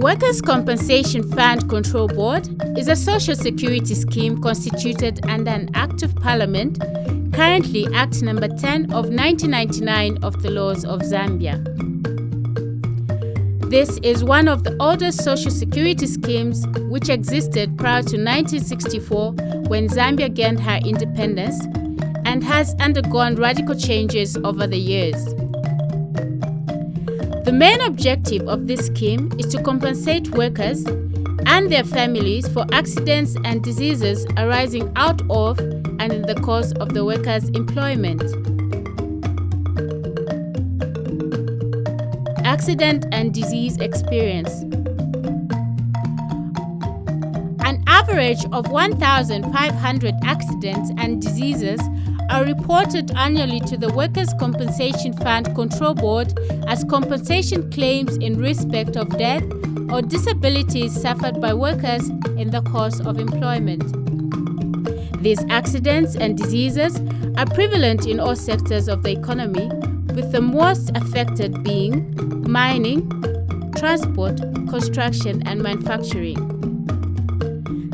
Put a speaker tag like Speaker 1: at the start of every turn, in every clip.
Speaker 1: Workers' Compensation Fund Control Board is a social security scheme constituted under an Act of Parliament, currently Act Number 10 of 1999 of the Laws of Zambia. This is one of the oldest social security schemes which existed prior to 1964 when Zambia gained her independence and has undergone radical changes over the years. The main objective of this scheme is to compensate workers and their families for accidents and diseases arising out of and in the course of the worker's employment. Accident and disease experience. An average of 1,500 accidents and diseases are reported annually to the Workers' Compensation Fund Control Board as compensation claims in respect of death or disabilities suffered by workers in the course of employment. These accidents and diseases are prevalent in all sectors of the economy, with the most affected being mining, transport, construction, and manufacturing.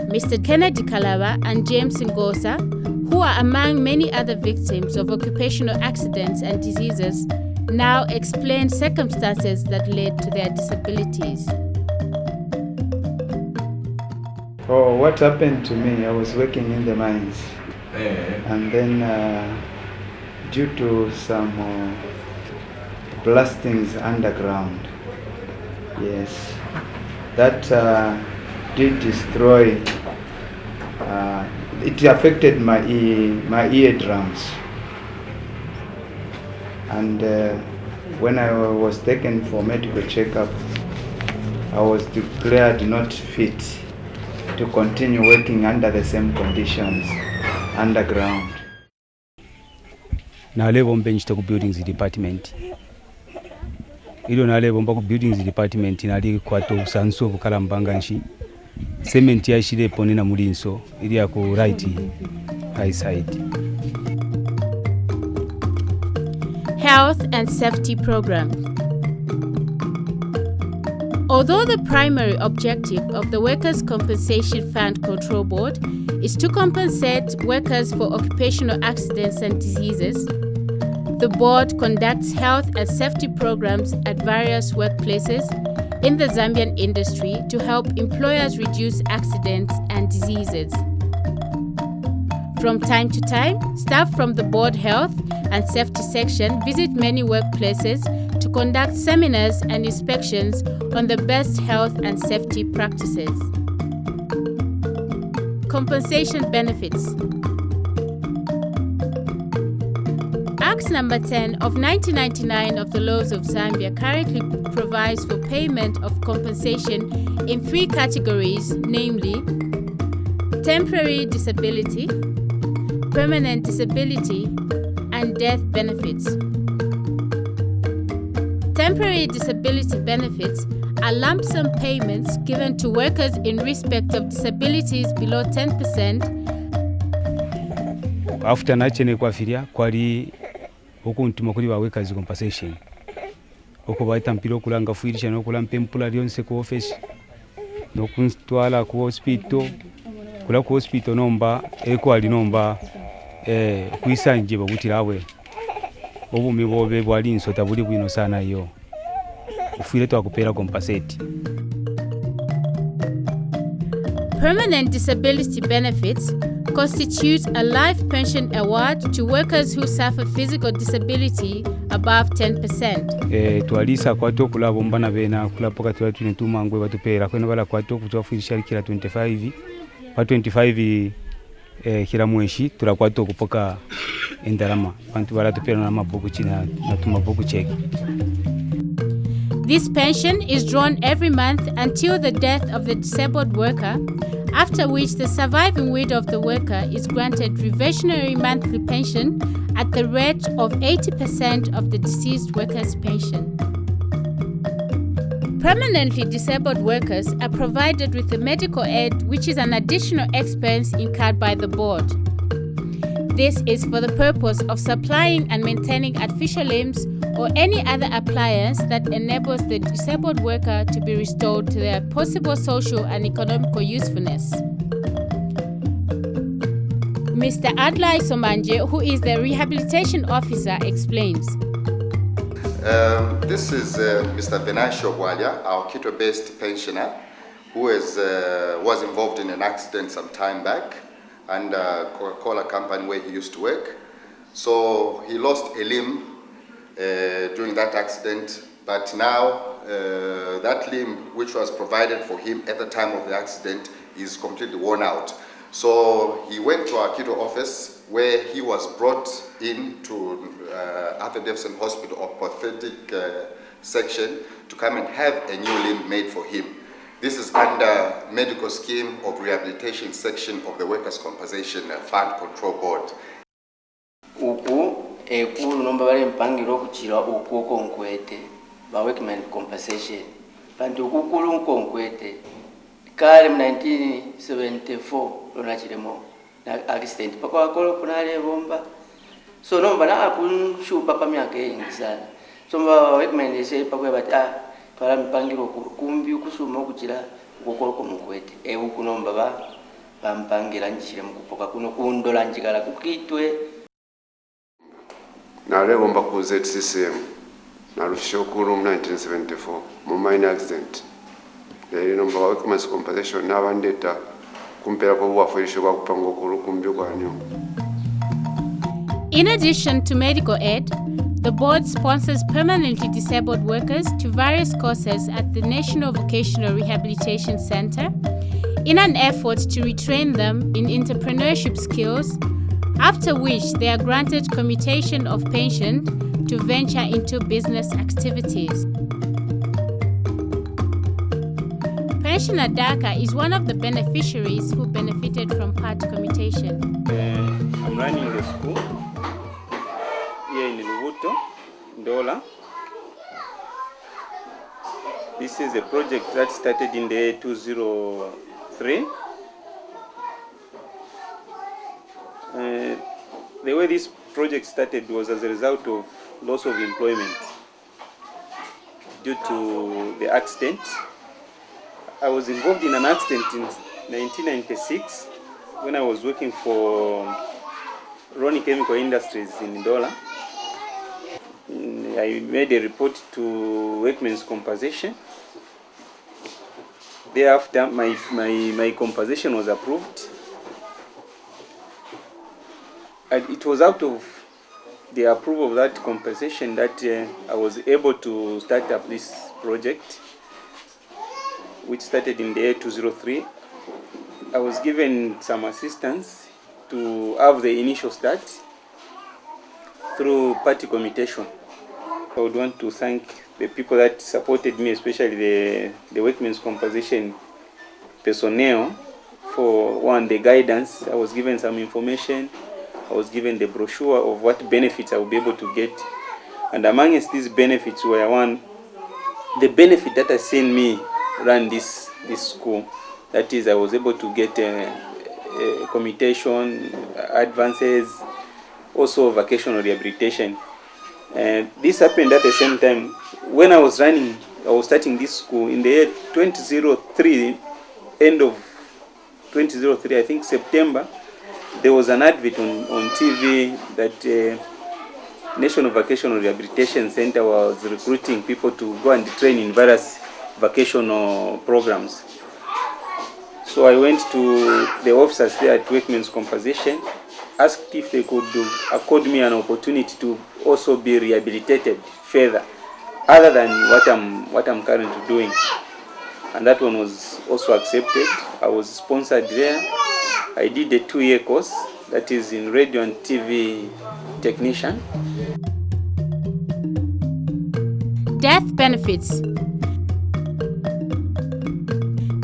Speaker 1: Mr. Kennedy Kalaba and James Ngosa, who are among many other victims of occupational accidents and diseases, now explain circumstances that led to their disabilities.
Speaker 2: Oh, what happened to me, I was working in the mines, and then due to some blastings underground, yes, that did destroy, it affected my eardrums, and when I was taken for medical checkup, I was declared not fit to continue working under the same conditions underground.
Speaker 3: Nalebo mbenjita ku buildings department. Ilo nalebo mba ku buildings department nali kwato sanso bukalambanga nshi. Cement yashire ponena mulinso ili ya ku right high side.
Speaker 1: Health and safety program. Although the primary objective of the Workers' Compensation Fund Control Board is to compensate workers for occupational accidents and diseases, the board conducts health and safety programs at various workplaces in the Zambian industry to help employers reduce accidents and diseases. From time to time, staff from the board health and safety section visit many workplaces to conduct seminars and inspections on the best health and safety practices. Compensation benefits. Act Number 10 of 1999 of the Laws of Zambia currently provides for payment of compensation in three categories, namely temporary disability, permanent disability, and death benefits. Temporary disability benefits are lump sum payments given to workers in respect of disabilities below 10%.
Speaker 3: After nachene kwa firia kwali okuntuma kuli workers compensation. Oko baita mpiro kulanga fuirisha no kulampa empula lyonse ku office no kunstwala ku hospital kula ku hospital nomba ekwali nomba kuisanje babutirawe obumi bobe bwali nsota buli bwino sana yo ufire to akupera compensate.
Speaker 1: Permanent disability benefits constitute a life pension award to workers who suffer physical disability above 10%.
Speaker 3: Twalisa kwato kula bombana bena kula poka twa tunetuma ngwe batupera kwena bala kwato kutwafurisha kila 25 pa 25 kila mweshi tulakwato kupoka endarama bantu baratupera na mabuku china na tumabuku cheki.
Speaker 1: This pension is drawn every month until the death of the disabled worker, after which the surviving widow of the worker is granted reversionary monthly pension at the rate of 80% of the deceased worker's pension. Permanently disabled workers are provided with a medical aid, which is an additional expense incurred by the board. This is for the purpose of supplying and maintaining artificial limbs or any other appliance that enables the disabled worker to be restored to their possible social and economical usefulness. Mr. Adlai Somanje, who is the rehabilitation officer, explains.
Speaker 4: This is Mr. Vinay Shogwalia, our Quito-based pensioner, who was involved in an accident some time back, and Coca-Cola company where he used to work. So he lost a limb during that accident, but now that limb which was provided for him at the time of the accident is completely worn out. So he went to our Quito office where he was brought in to Arthur Davison Hospital orthopedic section to come and have a new limb made for him. This is under medical scheme of rehabilitation section of the Workers' Compensation Fund Control Board.
Speaker 5: Uku ekulu nomba bale mpangiro okuchira uku konkwete ba workmen compensation. Bantu ukukulu nkonkwete kale mu 1974 lona chiremo na accident pakwa kolo kunale bomba. So nomba na akunshupa pa myaka yingi sana. So mba workmen ese pakwa bati para mpangiro kumbi ukusuma okuchira ukukolo konkwete uku nomba ba mpangira nchire mukupoka kuno kundola njigala kukitwe.
Speaker 6: Nalegomba ku ZCCM nalushokulu mu 1974 mu mine accident nomba wa Workers' Compensation n'abandeta kumpera ko bwafurisho bwa kupanga okulukumbi kwanyo.
Speaker 1: In addition to medical aid, the board sponsors permanently disabled workers to various courses at the National Vocational Rehabilitation Center in an effort to retrain them in entrepreneurship skills, after which they are granted commutation of pension to venture into business activities. Pensioner Daka is one of the beneficiaries who benefited from part commutation.
Speaker 3: I'm running the school here in Lubuto, Ndola. This is a project that started in the year 2003. The way this project started was as a result of loss of employment due to the accident. I was involved in an accident in 1996 when I was working for Roni Chemical Industries in Ndola. I made a report to Workmen's Compensation. Thereafter, my compensation was approved. And it was out of the approval of that compensation that I was able to start up this project, which started in the year 2003. I was given some assistance to have the initial start through party commutation. I would want to thank the people that supported me, especially the Workmen's Compensation personnel, for the guidance. I was given some information. I was given the brochure of what benefits I would be able to get. And amongst these benefits were the benefit that has seen me run this school. That is, I was able to get a commutation, advances, also vocational rehabilitation. And this happened at the same time when I was starting this school in the year 2003, end of 2003, I think September. There was an advert on TV that National Vocational Rehabilitation Center was recruiting people to go and train in various vocational programs. So I went to the officers there at Workmen's Compensation, asked if they could accord me an opportunity to also be rehabilitated further, other than what I'm currently doing. And that one was also accepted. I was sponsored there. I did a 2-year course, that is in radio and TV technician.
Speaker 1: Death benefits.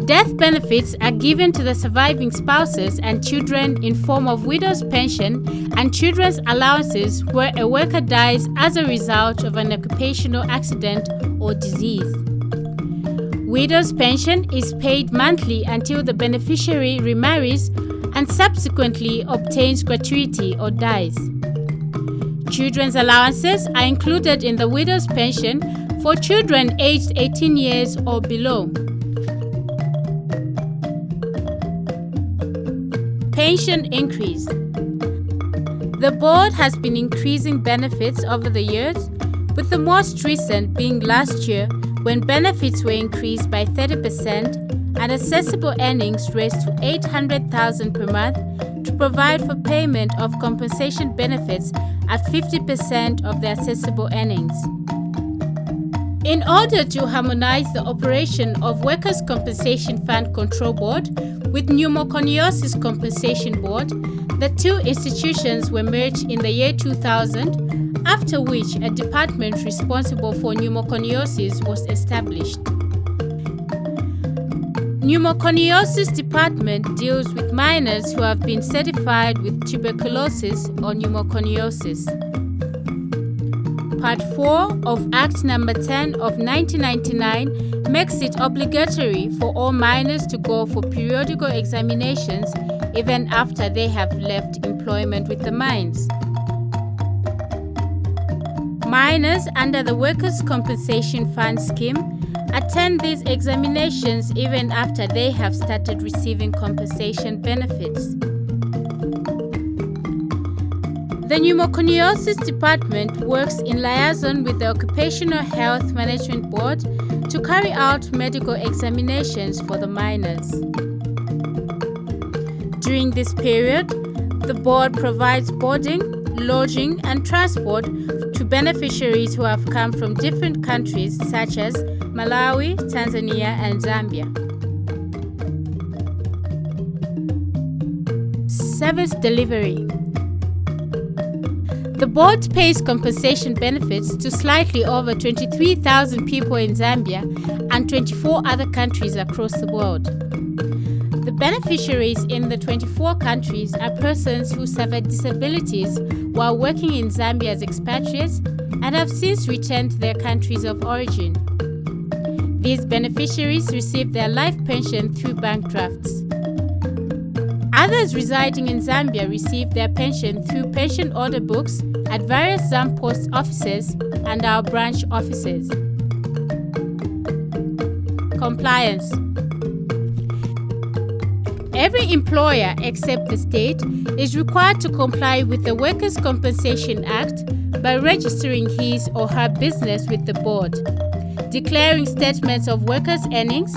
Speaker 1: Death benefits are given to the surviving spouses and children in form of widow's pension and children's allowances where a worker dies as a result of an occupational accident or disease. Widow's pension is paid monthly until the beneficiary remarries and subsequently obtains gratuity or dies. Children's allowances are included in the widow's pension for children aged 18 years or below. Pension increase. The board has been increasing benefits over the years, with the most recent being last year when benefits were increased by 30% and assessable earnings raised to 800,000 per month to provide for payment of compensation benefits at 50% of the assessable earnings. In order to harmonize the operation of Workers' Compensation Fund Control Board with Pneumoconiosis Compensation Board, the two institutions were merged in the year 2000, after which a department responsible for pneumoconiosis was established. Pneumoconiosis department deals with minors who have been certified with tuberculosis or pneumoconiosis. Part 4 of Act No. 10 of 1999 makes it obligatory for all minors to go for periodical examinations even after they have left employment with the mines. Minors under the Workers' Compensation Fund scheme attend these examinations even after they have started receiving compensation benefits. The Pneumoconiosis Department works in liaison with the Occupational Health Management Board to carry out medical examinations for the minors. During this period, the board provides boarding, lodging, and transport to beneficiaries who have come from different countries such as Malawi, Tanzania, and Zambia. Service delivery. The board pays compensation benefits to slightly over 23,000 people in Zambia and 24 other countries across the world. The beneficiaries in the 24 countries are persons who suffered disabilities while working in Zambia as expatriates and have since returned to their countries of origin. These beneficiaries receive their life pension through bank drafts. Others residing in Zambia receive their pension through pension order books at various ZAM post offices and our branch offices. Compliance. Every employer except the state is required to comply with the Workers' Compensation Act by registering his or her business with the board, declaring statements of workers' earnings,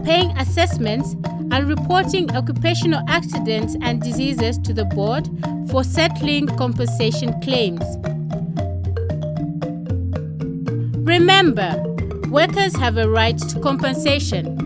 Speaker 1: paying assessments, and reporting occupational accidents and diseases to the board for settling compensation claims. Remember, workers have a right to compensation.